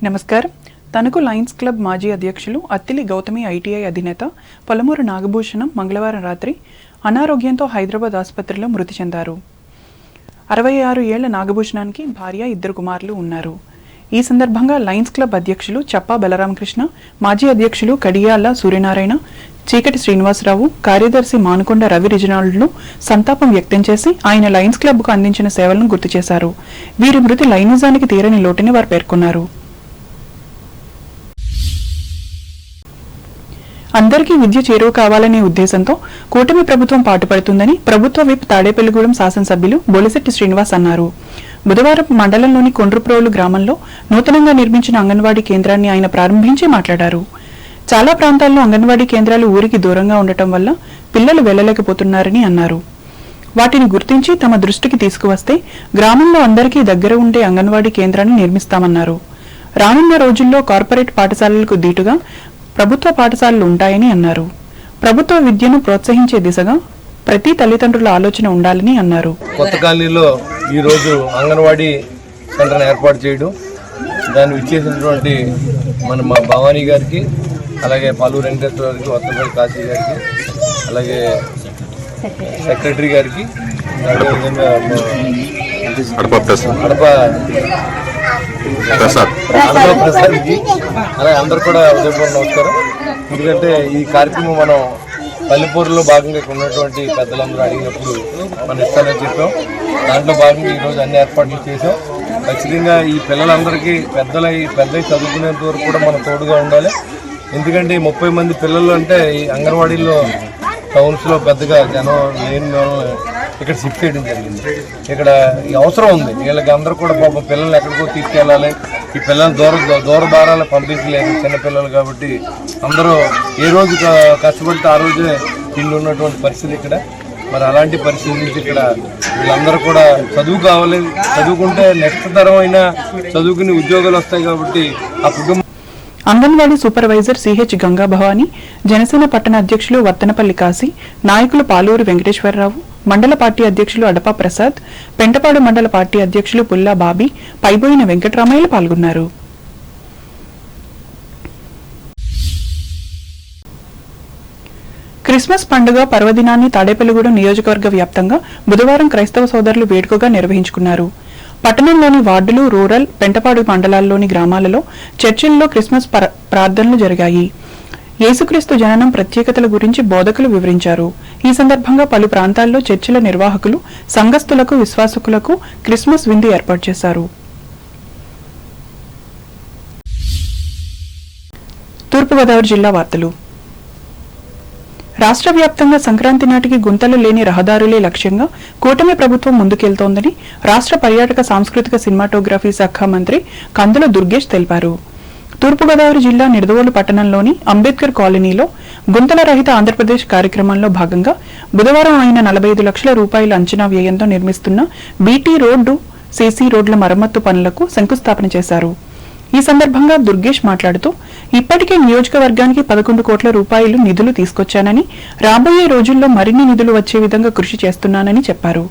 నమస్కారం. Tanuku Lions club మాజీ అధ్యక్షులు అత్తిలి గౌతమి ఐటీఐ అధినేత పొలమూరు నాగభూషణం మంగళవారం రాత్రి అనారోగ్యంతో హైదరాబాద్ ఆసుపత్రిలో మృతి చెందారు. 66 ఏళ్ల నాగభూషణానికి భార్య, 2 కుమారులు ఉన్నారు. ఈ సందర్భంగా లయన్స్ క్లబ్ అధ్యక్షులు చప్పా బలరామకృష్ణ, మాజీ అధ్యక్షులు కడియాల సూర్యనారాయణ, చీకటి శ్రీనివాసరావు, కార్యదర్శి మానుకొండ రవి రిజినాల్డ్లు సంతాపం వ్యక్తం చేసి ఆయన లయన్స్ క్లబ్కు అందించిన సేవలను గుర్తు చేశారు. వీరి మృతి లయనిజానికి తీరని లోటుని వారు పేర్కొన్నారు. అందరికీ విద్య చేరువ కావాలనే ఉద్దేశంతో కూటమి ప్రభుత్వం పాటుపడుతుందని ప్రభుత్వ విప్ తాడేపల్లిగూడెం శాసనసభ్యులు బొలిశెట్టి శ్రీనివాస్ అన్నారు. బుధవారం మండలంలోని కొండ్రుప్రోలు గ్రామంలో నూతనంగా నిర్మించిన అంగన్వాడీ కేంద్రాన్ని ఆయన ప్రారంభించి మాట్లాడారు. చాలా ప్రాంతాల్లో అంగన్వాడీ కేంద్రాలు ఊరికి దూరంగా ఉండటం వల్ల పిల్లలు వెళ్లలేకపోతున్నారని అన్నారు. వాటిని గుర్తించి తమ దృష్టికి తీసుకువస్తే గ్రామంలో అందరికీ దగ్గర ఉండే అంగన్వాడీ కేంద్రాన్ని నిర్మిస్తామన్నారు. రానున్న రోజుల్లో కార్పొరేట్ పాఠశాలలకు దీటుగా ప్రభుత్వ పాఠశాలలు ఉంటాయని అన్నారు. ప్రభుత్వ విద్యను ప్రోత్సహించే దిశగా ప్రతి తల్లిదండ్రుల ఆలోచన ఉండాలని అన్నారు. కొత్త కాలనీలో ఈరోజు అంగన్వాడీ సెంటర్ని ఏర్పాటు చేయడం, దాన్ని విచ్చేసినటువంటి మా భవానీ గారికి, అలాగే పాలూరు వెంకటేశ్వర గారికి, వత్తపల్లి కాశీ గారికి, అలాగే సెక్రటరీ గారికి, అదేవిధంగా ప్రసాద్కి, అలాగే అందరూ కూడా ఉదయపూర్వం నమస్కారం. ఎందుకంటే ఈ కార్యక్రమం మనం పల్లెపూరులో భాగంగా ఇక్కడ ఉన్నటువంటి పెద్దలందరూ అడిగినప్పుడు మనం ఇస్తానని చెప్పాం. దాంట్లో భాగంగా ఈరోజు అన్ని ఏర్పాట్లు చేసాం. ఖచ్చితంగా ఈ పిల్లలందరికీ పెద్దలై చదువుకునేంత వరకు కూడా మనం తోడుగా ఉండాలి. ఎందుకంటే 30 మంది పిల్లలు అంటే ఈ అంగన్వాడీలో టౌన్స్లో పెద్దగా జనం లేని ఇక్కడ షిఫ్ట్ చేయడం జరిగింది. ఇక్కడ అవసరం ఉంది. వీళ్ళకి అందరూ కూడా పాపం పిల్లల్ని ఎక్కడికో తీసుకెళ్ళాలి. ఈ పిల్లల్ని దూర భారాలు పంపించలేదు, చిన్నపిల్లలు కాబట్టి అందరూ ఏ రోజు కష్టపడితే ఆ రోజే ఇల్లు ఉన్నటువంటి పరిస్థితి ఇక్కడ. మరి అలాంటి పరిస్థితి నుంచి ఇక్కడ వీళ్ళందరూ కూడా చదువు కావాలి. చదువుకుంటే నెక్స్ట్ తరం అయినా చదువుకుని ఉద్యోగాలు వస్తాయి కాబట్టి ఆ కుటుంబం. అంగన్వాడీ సూపర్వైజర్ సిహెచ్ గంగా భవానీ, జనసేన పట్టణ అధ్యక్షులు వర్తనపల్లి కాశీ, నాయకులు పాలూరు వెంకటేశ్వరరావు, మండల పార్టీ అధ్యక్షులు అడపా ప్రసాద్, పెంటపాడు మండల పార్టీ అధ్యక్షులు పుల్లా బాబీ, పైబోయిన వెంకటరామయ్యలు పాల్గొన్నారు. క్రిస్మస్ పండుగ పర్వదినాన్ని తాడేపల్లిగూడెం నియోజకవర్గ వ్యాప్తంగా బుధవారం క్రైస్తవ సోదరులు వేడుకగా నిర్వహించుకున్నారు. పట్టణంలోని వార్డులు, రూరల్, పెంటపాడు మండలాల్లోని గ్రామాలలో చర్చిల్లో క్రిస్మస్ ప్రార్థనలు జరిగాయి. యేసుక్రీస్తు జననం ప్రత్యేకతల గురించి బోధకులు వివరించారు. ఈ సందర్భంగా పలు ప్రాంతాల్లో చర్చిల నిర్వాహకులు సంఘస్థులకు, విశ్వాసకులకు క్రిస్మస్ విందు ఏర్పాటు చేశారు. తూర్పుగోదావరి జిల్లా వార్తలు. రాష్ట్ర వ్యాప్తంగా సంక్రాంతి నాటికి గుంతలు లేని రహదారులే లక్ష్యంగా కూటమి ప్రభుత్వం ముందుకెళ్తోందని రాష్ట్ర పర్యాటక, సాంస్కృతిక, సినిమాటోగ్రఫీ శాఖ మంత్రి కందుల దుర్గేష్ తెలిపారు. తూర్పుగోదావరి జిల్లా నిడదవోలు పట్టణంలోని అంబేద్కర్ కాలనీలో గుంతల రహిత ఆంధ్రప్రదేశ్ కార్యక్రమంలో భాగంగా బుధవారం ఆయన 45 లక్షల రూపాయల అంచనా వ్యయంతో నిర్మిస్తున్న బీటీ రోడ్డు, సీసీ రోడ్ల మరమ్మత్తు పనులకు శంకుస్థాపన చేశారు. ఈ సందర్భంగా దుర్గేష్ మాట్లాడుతూ ఇప్పటికే నియోజకవర్గానికి 11 కోట్ల రూపాయలు నిధులు తీసుకొచ్చానని, రాబోయే రోజుల్లో మరిన్ని నిధులు వచ్చే విధంగా కృషి చేస్తున్నానని చెప్పారు.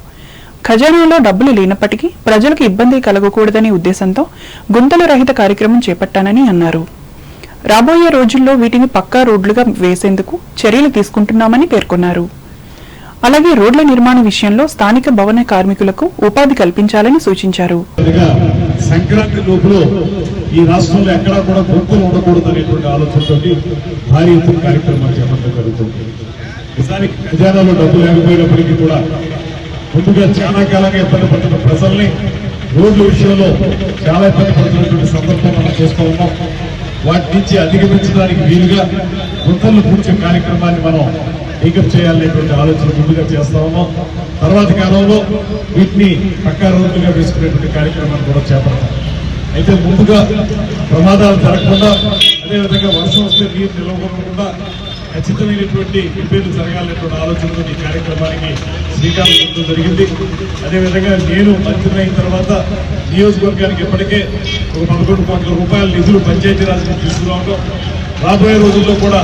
ఖజానాలో డబ్బులు లేనప్పటికీ ప్రజలకు ఇబ్బంది కలగకూడదనే ఉద్దేశంతో గుంతల రహిత కార్యక్రమం చేపట్టానని అన్నారు. రాబోయే రోజుల్లో వీటిని పక్కా రోడ్లుగా వేసేందుకు చర్యలు తీసుకుంటున్నామని పేర్కొన్నారు. అలాగే రోడ్ల నిర్మాణ విషయంలో స్థానిక భవన కార్మికులకు ఉపాధి కల్పించాలని సూచించారు. సంక్రాంతి లోపల ఈ రాష్ట్రంలో ఎక్కడా కూడా గుంపులు ఉండకూడదు అనేటువంటి ఆలోచనతో భారీ ఎత్తున కార్యక్రమాలు చేపట్టడం జరుగుతుంది. నిజానికి ఖజానాలో డబ్బు లేకపోయినప్పటికీ కూడా ముందుగా చాలా కాలంగా ఇబ్బంది పడుతున్న ప్రజల్ని రోడ్ల విషయంలో చాలా ఇబ్బంది పడుతున్నటువంటి సందర్భం మనం చూస్తూ ఉన్నాం. వాటి నుంచి అధిగమించడానికి వీలుగా గుంతలను పూడ్చే కార్యక్రమాన్ని మనం టేకప్ చేయాలనేటువంటి ఆలోచన ముందుగా చేస్తా ఉన్నాం. తర్వాత కాలంలో వీటిని పక్కా రోడ్లుగా వేసుకునేటువంటి కార్యక్రమాన్ని కూడా చేపడతాం. అయితే ముందుగా ప్రమాదాలు జరగకుండా, అదేవిధంగా వర్షం వస్తే నీరు నిలవకుండా ఖచ్చితమైనటువంటి రిపేర్లు జరగాలనేటువంటి ఆలోచనతో ఈ కార్యక్రమానికి శ్రీకారం చుట్టడం జరిగింది. అదేవిధంగా నేను మంత్రి అయిన తర్వాత నియోజకవర్గానికి ఇప్పటికే ఒక 11 కోట్ల రూపాయల నిధులు పంచాయతీరాజ్ నుంచి తీసుకురావడం, రాబోయే రోజుల్లో కూడా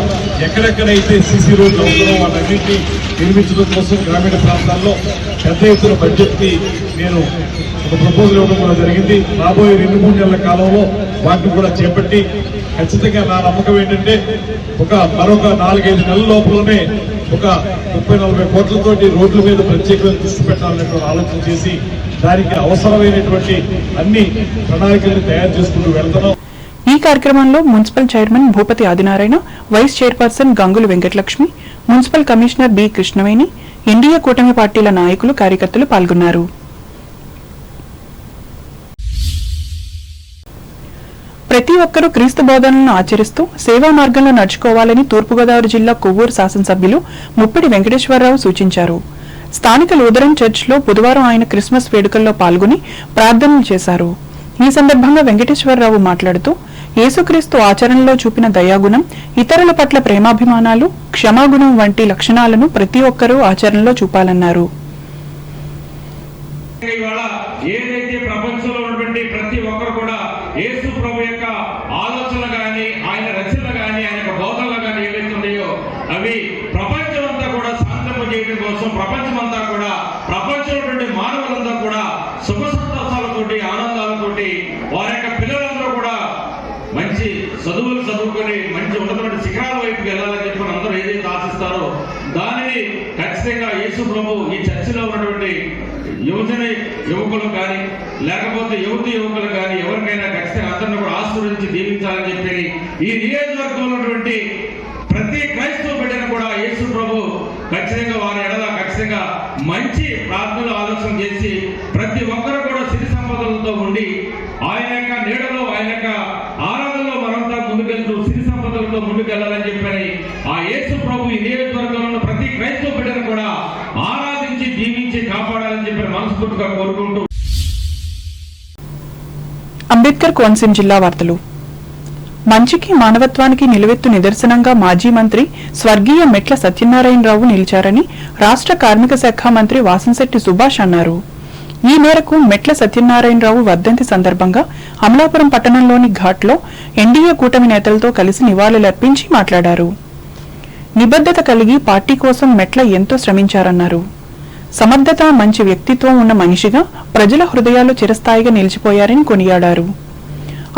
ఎక్కడెక్కడైతే సీసీ రోడ్లు అవసరం వాటన్నింటినీ నిర్మించడం కోసం గ్రామీణ ప్రాంతాల్లో పెద్ద ఎత్తున బడ్జెట్ని నేను ఒక ప్రపోజల్ ఇవ్వడం కూడా జరిగింది. రాబోయే 2-3 నెలల కాలంలో వాటిని కూడా చేపట్టి ఖచ్చితంగా నా నమ్మకం ఏంటంటే మరొక 4-5 నెలల లోపలనే ఒక 30-40 కోట్లతోటి రోడ్ల మీద ప్రత్యేకమైన దృష్టి పెట్టాలనేటువంటి ఆలోచన చేసి దానికి అవసరమైనటువంటి అన్ని ప్రణాళికలను తయారు చేసుకుంటూ వెళ్తున్నాం. ఈ కార్యక్రమంలో municipal chairman Bhupathi Adinarayana, vice chairperson Gangulu Venkatalakshmi, municipal commissioner B Krishnaveni, NDA కూటమి పార్టీల నాయకులు, కార్యకర్తలు పాల్గొన్నారు. ప్రతి ఒక్కరూ క్రీస్తు బోధనలను ఆచరిస్తూ సేవా మార్గంలో నడుచుకోవాలని తూర్పుగోదావరి జిల్లా కొవ్వూరు శాసనసభ్యులు ముప్పిడి వెంకటేశ్వరరావు సూచించారు. స్థానిక లూథరన్ చర్చిలో బుధవారం ఆయన క్రిస్మస్ వేడుకల్లో పాల్గొని ప్రార్థనలు చేశారు. ఈ సందర్భంగా వెంకటేశ్వరరావు మాట్లాడుతూ యేసుక్రీస్తు ఆచరణలో చూపిన దయాగుణం, ఇతరుల పట్ల ప్రేమాభిమానాలు, క్షమాగుణం వంటి లక్షణాలను ప్రతి ఒక్కరూ ఆచరణలో చూపాలన్నారు. ఏదైతే ప్రపంచంలో ఉన్నటువంటి ప్రతి ఒక్కరు కూడా యేసు ప్రభు యొక్క ఆలోచనలు కానీ, ఆయన రచనలు కానీ, ఆయన యొక్క బోధనలు కానీ ఏవైతే ఉన్నాయో అవి ప్రపంచం అంతా కూడా శాంతింప చేయడం కోసం, ప్రపంచమంతా కూడా ప్రపంచంలో మానవులంతా కూడా సుఖ సంతోషాలతోటి, ఆనందాలతోటి వారి యొక్క పిల్లలందరూ కూడా మంచి చదువులు చదువుకొని మంచి ఉన్నటువంటి శిఖరాల వైపు వెళ్ళాలని చెప్పి అందరూ ఏదైతే ఆశిస్తారో దానిని ఖచ్చితంగా యేసు ప్రభు ఈ చర్చిలో ఉన్నటువంటి యువకులు కానీ లేకపోతే యువకులు కానీ ఎవరికైనా ఖచ్చితంగా అందరిని కూడా ఆశీర్వదించి దీవించాలని చెప్పి ఈ నియోజకవర్గంలో ఉన్నటువంటి ప్రతి క్రైస్తవ బిడ్డను కూడా యేసు ప్రభు ఖచ్చితంగా వారి ఎడల ఖచ్చితంగా మంచి ప్రార్థనలు ఆలోచన చేసి ప్రతి ఒక్కరు కూడా సిరి సంపదలతో ఉండి ఆయన యొక్క నీడలో, ఆయన యొక్క ఆరాధనలో మనంతా ముందుకెళ్తూ సిరి సంపదలతో ముందుకెళ్లాలని చెప్పని ఆ యేసు ప్రభు ఈ నియోజకవర్గంలో ఉన్న ప్రతి క్రైస్తవ బిడ్డను కూడా ఆరాధించి దీవించి కాపాడాలని చెప్పి మనస్ఫూర్తిగా కోరుకుంటూ. అంబేద్కర్ కోనసీమ జిల్లా వార్తలు. మంచికి, మానవత్వానికి నిలువెత్తు నిదర్శనంగా మాజీ మంత్రి స్వర్గీయ మెట్ల సత్యనారాయణరావు నిలిచారని రాష్ట్ర కార్మిక శాఖ మంత్రి వాసంశెట్టి సుభాష్ అన్నారు. ఈ మేరకు మెట్ల సత్యనారాయణరావు వర్ధంతి సందర్భంగా అమలాపురం పట్టణంలోని ఘాట్లో ఎన్డీఏ కూటమి నేతలతో కలిసి నివాళులర్పించి మాట్లాడారు. నిబద్ధత కలిగి పార్టీ కోసం మెట్ల ఎంతో శ్రమించారన్నారు. సమర్థత, మంచి వ్యక్తిత్వం ఉన్న మనిషిగా ప్రజల హృదయాల్లో చిరస్థాయిగా నిలిచిపోయారని కొనియాడారు.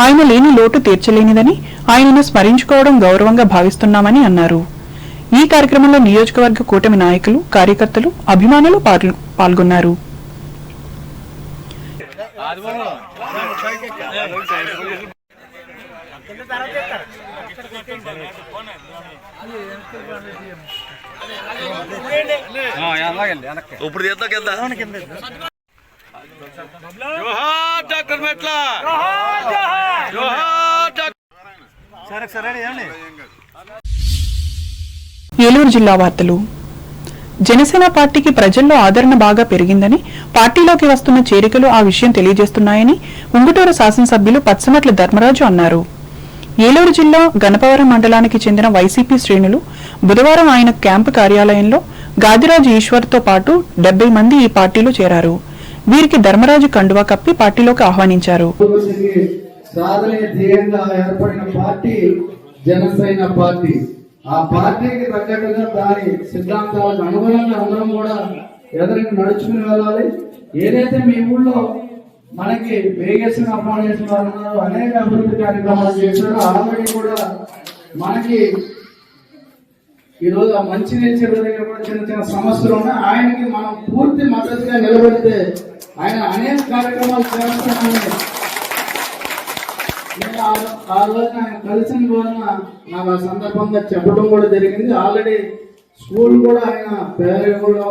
ఆయన లేని లోటు తీర్చలేనిదని, ఆయనను స్మరించుకోవడం గౌరవంగా భావిస్తున్నామని అన్నారు. ఈ కార్యక్రమంలో నియోజకవర్గ కూటమి నాయకులు, కార్యకర్తలు, అభిమానులు పాల్గొన్నారు. ఇప్పుడు డాక్టర్ మెట్ల ఏలూరు జిల్లా వార్తలు. జనసేన పార్టీకి ప్రజల్లో ఆదరణ బాగా పెరిగిందని, పార్టీలోకి వస్తున్న చేరికలు ఆ విషయం తెలియజేస్తున్నాయని ఉంగుటూరు శాసనసభ్యులు పచ్చమట్ల ధర్మరాజు అన్నారు. ఏలూరు జిల్లా గణపవరం మండలానికి చెందిన వైసీపీ శ్రేణులు బుధవారం ఆయన క్యాంపు కార్యాలయంలో గాదిరాజు ఈశ్వర్తో పాటు 70 మంది ఈ పార్టీలో చేరారు. వీరికి ధర్మరాజు కండువా కప్పి పార్టీలోకి ఆహ్వానించారు. జనసేన పార్టీ ఆ పార్టీకి తగ్గట్టుగా దాని సిద్ధాంతాలకు అనుగుణంగా అందరం కూడా ఎదురికి నడుచుకుని వెళ్ళాలి. ఏదైతే మీ ఊళ్ళో మనకి వేగేసిన అప్పాడేసిన వాళ్ళు అనేక అభివృద్ధి కార్యక్రమాలు చేశారో ఆల్రెడీ కూడా మనకి ఈరోజు ఆ మంచినీళ్ళ చెరువు దగ్గర కూడా చిన్న చిన్న సమస్యలు ఉన్నాయి. ఆయనకి మనం పూర్తి మద్దతుగా నిలబడితే ఆయన అనేక కార్యక్రమాలు చేస్తామని నేను ఆ రోజు ఆయన కలిసిన రోజున నాకు ఆ సందర్భంగా చెప్పడం కూడా జరిగింది. ఆల్రెడీ స్కూల్ కూడా ఆయన పేరు కూడా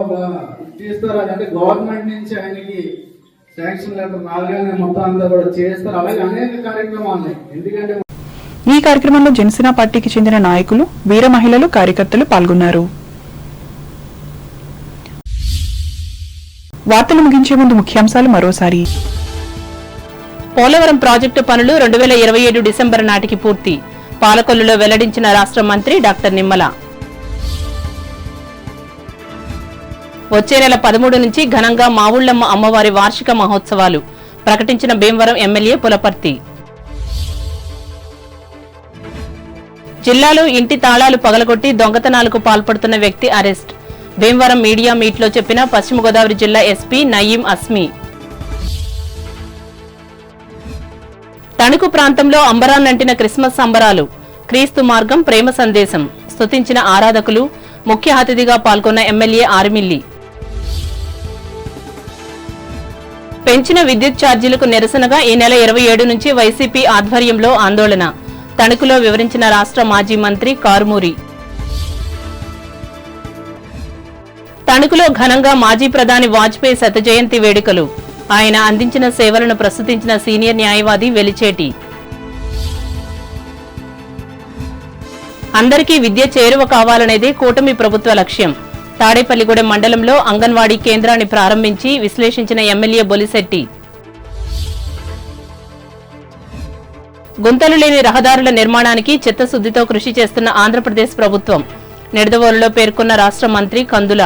తీస్తారు, అదంటే గవర్నమెంట్ నుంచి ఆయనకి శాంక్షన్ లెటర్ రాగానే మొత్తం అంతా కూడా చేస్తారు. అలాగే అనేక కార్యక్రమాలు ఉన్నాయి. ఎందుకంటే ఈ కార్యక్రమంలో జనసేన పార్టీకి చెందిన నాయకులు, వీర మహిళలు, కార్యకర్తలు పాల్గొన్నారు. వార్తలు ముగించే ముందు ముఖ్యాంశాలు మరోసారి. పోలవరం ప్రాజెక్టు పనులు 2027 డిసెంబర్ నాటికి పూర్తి. పాలకొల్లులో వెల్లడించిన రాష్ట్ర మంత్రి డాక్టర్ నిమ్మల. వచ్చే నెల 13 నుంచి ఘనంగా మావుళ్లమ్మ అమ్మవారి వార్షిక మహోత్సవాలు ప్రకటించిన భీమవరం ఎమ్మెల్యే పులపర్తి. జిల్లాలో ఇంటి తాళాలు పగలగొట్టి దొంగతనాలకు పాల్పడుతున్న వ్యక్తి అరెస్ట్. భీమవరం మీడియా మీట్లో చెప్పిన పశ్చిమ గోదావరి జిల్లా ఎస్పీ నయీం అస్మీ. తణుకు ప్రాంతంలో అంబరాన్నంటిన క్రిస్మస్ సంబరాలు. క్రీస్తు మార్గం ప్రేమ సందేశం స్తుతించిన ఆరాధకులు. ముఖ్య అతిథిగా పాల్గొన్న ఎమ్మెల్యే ఆర్మిల్లి. పెంచిన విద్యుత్ ఛార్జీలకు నిరసనగా ఈ నెల 27 నుంచి వైసీపీ ఆధ్వర్యంలో ఆందోళన. తణుకులో వివరించిన రాష్ట్ర మాజీ మంత్రి కారుమూరి. తణుకులో ఘనంగా మాజీ ప్రధాని వాజ్పేయి శత జయంతి వేడుకలు. ఆయన అందించిన సేవలను ప్రస్తుతించిన సీనియర్ న్యాయవాది వెలిచేటి. అందరికీ విద్య చేరువ కావాలనేదే కూటమి ప్రభుత్వ లక్ష్యం. తాడేపల్లిగూడెం మండలంలో అంగన్వాడీ కేంద్రాన్ని ప్రారంభించి విశ్లేషించిన ఎమ్మెల్యే బొలిశెట్టి. గుంతలు లేని రహదారుల నిర్మాణానికి చిత్తశుద్దితో కృషి చేస్తున్న ఆంధ్రప్రదేశ్ ప్రభుత్వం. నిడదవోలులో పేర్కొన్న రాష్ట్ర మంత్రి కందుల.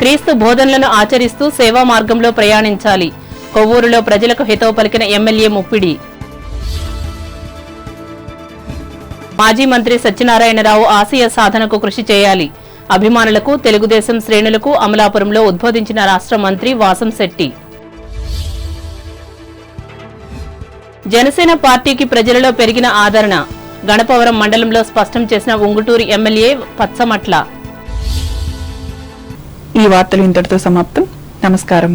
క్రీస్తు బోధనలను ఆచరిస్తూ సేవా మార్గంలో ప్రయాణించాలి. కొవ్వూరులో ప్రజలకు హితవు పలికిన ఎమ్మెల్యే ముప్పిడి. మాజీ మంత్రి సత్యనారాయణరావు ఆశయ సాధనకు కృషి చేయాలి. అభిమానులకు, తెలుగుదేశం శ్రేణులకు అమలాపురంలో ఉద్బోధించిన రాష్ట్ర మంత్రి వాసంశెట్టి. జనసేన పార్టీకి ప్రజలలో పెరిగిన ఆదరణ. గణపవరం మండలంలో స్పష్టం చేసిన ఉంగుటూరు ఎమ్మెల్యే పచ్చమట్ల. ఈ వార్తలు ఇంతటితో సమాప్తం. నమస్కారం.